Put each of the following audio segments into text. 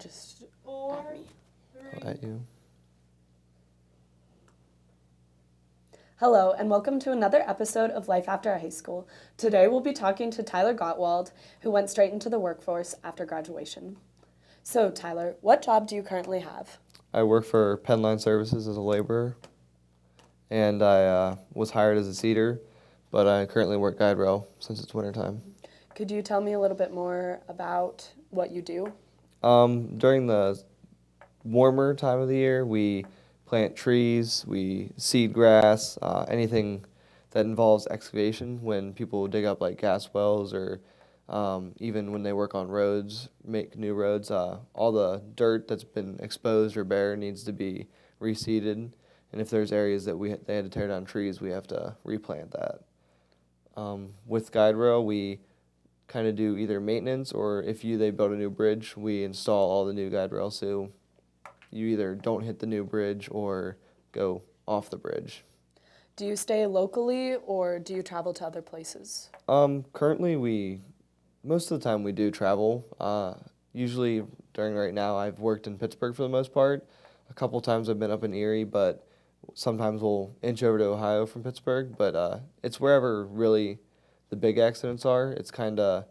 Just Four, at me. three. At you. Hello, and welcome to another episode of Life After High School. Today we'll be talking to Tyler Gotwald, who went straight into the workforce after graduation. So, Tyler, what job do you currently have? I work for Penline Services as a laborer, and I was hired as a seater, but I currently work guide rail since it's wintertime. Could you tell me a little bit more about what you do? During the warmer time of the year, we plant trees, we seed grass, anything that involves excavation when people dig up like gas wells or even when they work on roads, make new roads, all the dirt that's been exposed or bare needs to be reseeded. And if there's areas that they had to tear down trees, we have to replant that. With guide rail, we kind of do either maintenance or if they build a new bridge, we install all the new guide rail so you either don't hit the new bridge or go off the bridge. Do you stay locally or do you travel to other places? Currently, most of the time we do travel. Usually during right now, I've worked in Pittsburgh for the most part. A couple times I've been up in Erie, but sometimes we'll inch over to Ohio from Pittsburgh. But it's wherever really the big accidents are. It's kind of,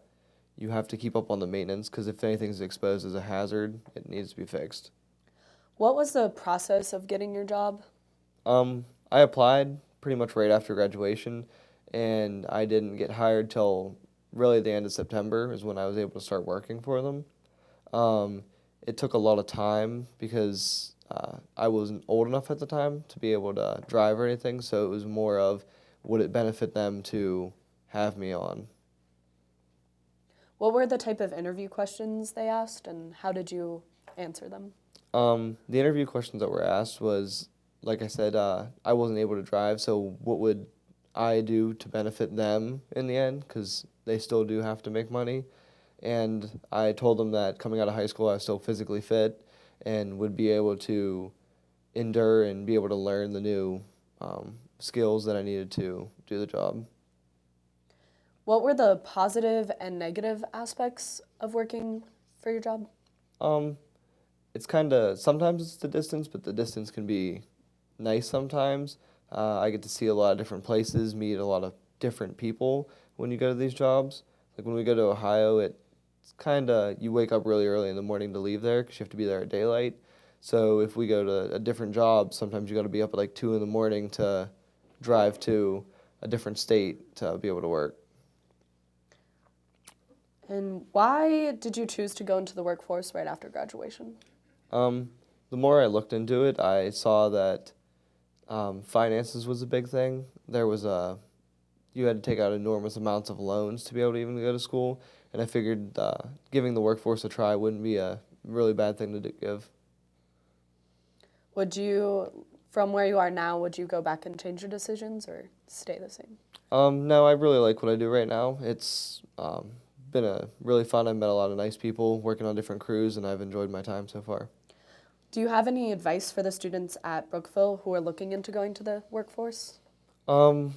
you have to keep up on the maintenance because if anything's exposed as a hazard, it needs to be fixed. What was the process of getting your job? I applied pretty much right after graduation, and I didn't get hired till really the end of September is when I was able to start working for them. It took a lot of time because I wasn't old enough at the time to be able to drive or anything, so it was more of would it benefit them to have me on. What were the type of interview questions they asked and how did you answer them? The interview questions that were asked was, like I said, I wasn't able to drive, so what would I do to benefit them in the end? Because they still do have to make money. And I told them that coming out of high school, I was still physically fit and would be able to endure and be able to learn the new skills that I needed to do the job. What were the positive and negative aspects of working for your job? It's kind of, sometimes it's the distance, but the distance can be nice sometimes. I get to see a lot of different places, meet a lot of different people when you go to these jobs. Like when we go to Ohio, it's kind of, you wake up really early in the morning to leave there because you have to be there at daylight. So if we go to a different job, sometimes you got to be up at like 2 in the morning to drive to a different state to be able to work. And why did you choose to go into the workforce right after graduation? The more I looked into it, I saw that finances was a big thing. You had to take out enormous amounts of loans to be able to even go to school, and I figured giving the workforce a try wouldn't be a really bad thing to give. Would you, from where you are now, would you go back and change your decisions or stay the same? No, I really like what I do right now. It's been really fun. I've met a lot of nice people working on different crews, and I've enjoyed my time so far. Do you have any advice for the students at Brookville who are looking into going to the workforce? The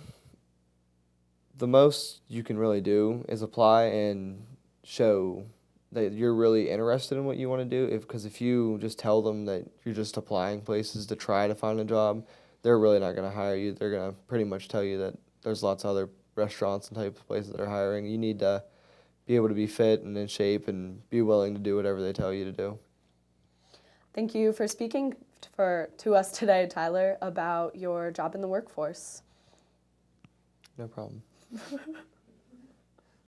most you can really do is apply and show that you're really interested in what you want to do. Because if you just tell them that you're just applying places to try to find a job, they're really not going to hire you. They're going to pretty much tell you that there's lots of other restaurants and types of places that are hiring. You need to be able to be fit and in shape and be willing to do whatever they tell you to do. Thank you for speaking to us today, Tyler, about your job in the workforce. No problem.